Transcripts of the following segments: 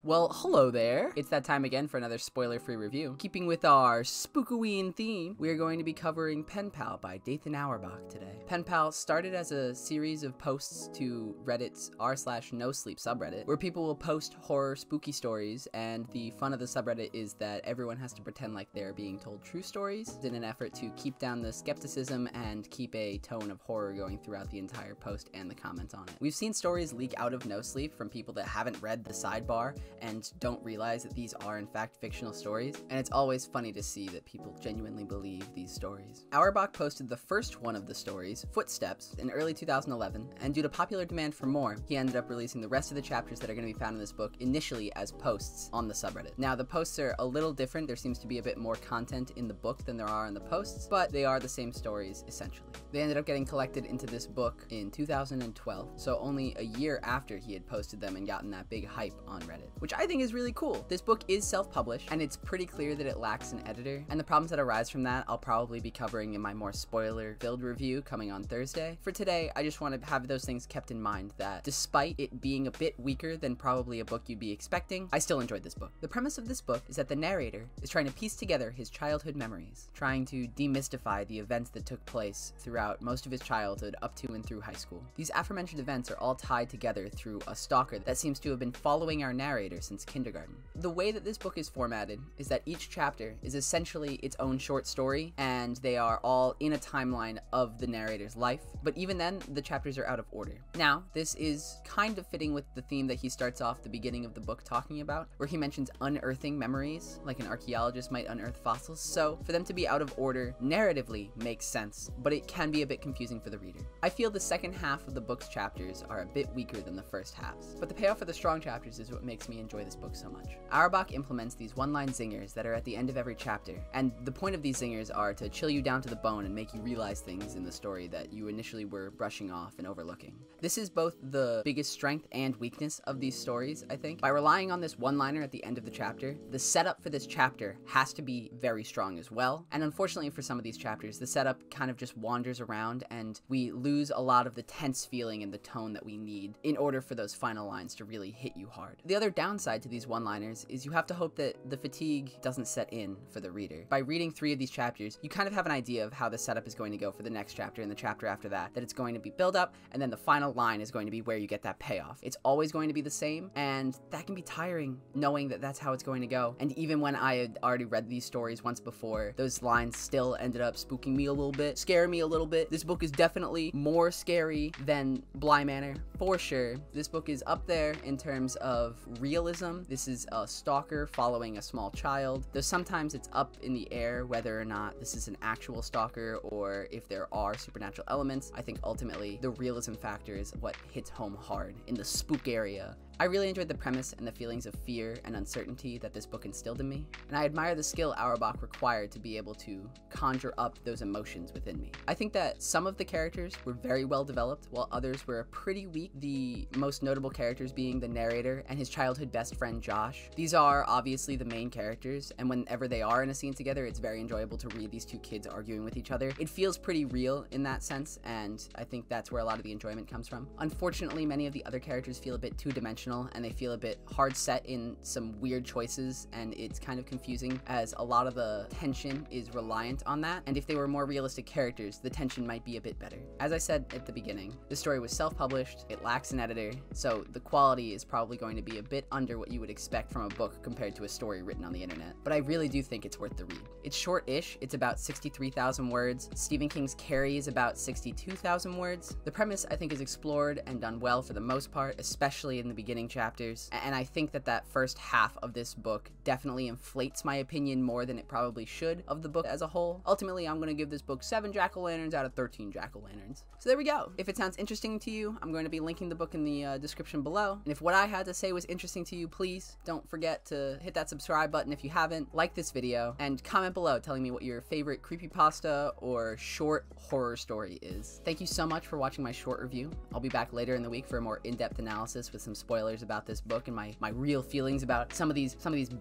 Well, hello there. It's that time again for another spoiler-free review. Keeping with our Spookoween theme, we are going to be covering Pen Pal by Dathan Auerbach today. Pen Pal started as a series of posts to Reddit's r/nosleep subreddit, where people will post horror spooky stories, and the fun of the subreddit is that everyone has to pretend like they're being told true stories in an effort to keep down the skepticism and keep a tone of horror going throughout the entire post and the comments on it. We've seen stories leak out of No Sleep from people that haven't read the sidebar and don't realize that these are in fact fictional stories, and it's always funny to see that people genuinely believe these stories. Auerbach posted the first one of the stories, Footsteps, in early 2011, and due to popular demand for more, he ended up releasing the rest of the chapters that are going to be found in this book initially as posts on the subreddit. Now, the posts are a little different. There seems to be a bit more content in the book than there are in the posts, but they are the same stories essentially. They ended up getting collected into this book in 2012, so only a year after he had posted them and gotten that big hype on Reddit, which I think is really cool. This book is self-published, and it's pretty clear that it lacks an editor, and the problems that arise from that I'll probably be covering in my more spoiler-filled review coming on Thursday. For today, I just want to have those things kept in mind, that despite it being a bit weaker than probably a book you'd be expecting, I still enjoyed this book. The premise of this book is that the narrator is trying to piece together his childhood memories, trying to demystify the events that took place throughout most of his childhood up to and through high school. These aforementioned events are all tied together through a stalker that seems to have been following our narrator since kindergarten. The way that this book is formatted is that each chapter is essentially its own short story, and they are all in a timeline of the narrator's life, but even then, the chapters are out of order. Now, this is kind of fitting with the theme that he starts off the beginning of the book talking about, where he mentions unearthing memories, like an archaeologist might unearth fossils, so for them to be out of order narratively makes sense, but it can be a bit confusing for the reader. I feel the second half of the book's chapters are a bit weaker than the first halves, but the payoff for the strong chapters is what makes me enjoy this book so much. Auerbach implements these one-line zingers that are at the end of every chapter, and the point of these zingers are to chill you down to the bone and make you realize things in the story that you initially were brushing off and overlooking. This is both the biggest strength and weakness of these stories, I think. By relying on this one-liner at the end of the chapter, the setup for this chapter has to be very strong as well, and unfortunately for some of these chapters, the setup kind of just wanders around and we lose a lot of the tense feeling and the tone that we need in order for those final lines to really hit you hard. The other downside to these one-liners is you have to hope that the fatigue doesn't set in for the reader. By reading 3 of these chapters, you kind of have an idea of how the setup is going to go for the next chapter and the chapter after that it's going to be build up, and then the final line is going to be where you get that payoff. It's always going to be the same, and that can be tiring knowing that that's how it's going to go. And even when I had already read these stories once before, those lines still ended up spooking me a little bit, scaring me a little bit. This book is definitely more scary than Bly Manor, for sure. This book is up there in terms of realism. This is a stalker following a small child, though sometimes it's up in the air whether or not this is an actual stalker or if there are supernatural elements. I think ultimately the realism factor is what hits home hard in the spook area. I really enjoyed the premise and the feelings of fear and uncertainty that this book instilled in me, and I admire the skill Auerbach required to be able to conjure up those emotions within me. I think that some of the characters were very well developed, while others were pretty weak, the most notable characters being the narrator and his childhood best friend Josh. These are obviously the main characters, and whenever they are in a scene together, it's very enjoyable to read these two kids arguing with each other. It feels pretty real in that sense, and I think that's where a lot of the enjoyment comes from. Unfortunately, many of the other characters feel a bit two-dimensional, and they feel a bit hard set in some weird choices, and it's kind of confusing as a lot of the tension is reliant on that, and if they were more realistic characters, the tension might be a bit better. As I said at the beginning, the story was self-published, it lacks an editor, so the quality is probably going to be a bit under what you would expect from a book compared to a story written on the internet, but I really do think it's worth the read. It's short-ish, it's about 63,000 words. Stephen King's Carrie is about 62,000 words. The premise, I think, is explored and done well for the most part, especially in the beginning chapters, and I think that that first half of this book definitely inflates my opinion more than it probably should of the book as a whole. Ultimately, I'm going to give this book 7 jack-o'-lanterns out of 13 jack-o'-lanterns. So there we go. If it sounds interesting to you, I'm going to be linking the book in the description below, and if what I had to say was interesting to you, please don't forget to hit that subscribe button if you haven't, like this video, and comment below telling me what your favorite creepypasta or short horror story is. Thank you so much for watching my short review. I'll be back later in the week for a more in-depth analysis with some spoilers spoilers about this book and my real feelings about some of these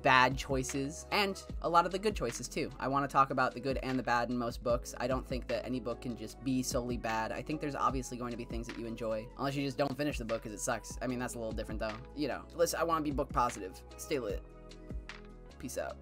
bad choices and a lot of the good choices too. I want to talk about the good and the bad in most books. I don't think that any book can just be solely bad. I think there's obviously going to be things that you enjoy, unless you just don't finish the book because it sucks. I mean, that's a little different though. You know, listen, I want to be book positive. Stay lit. Peace out.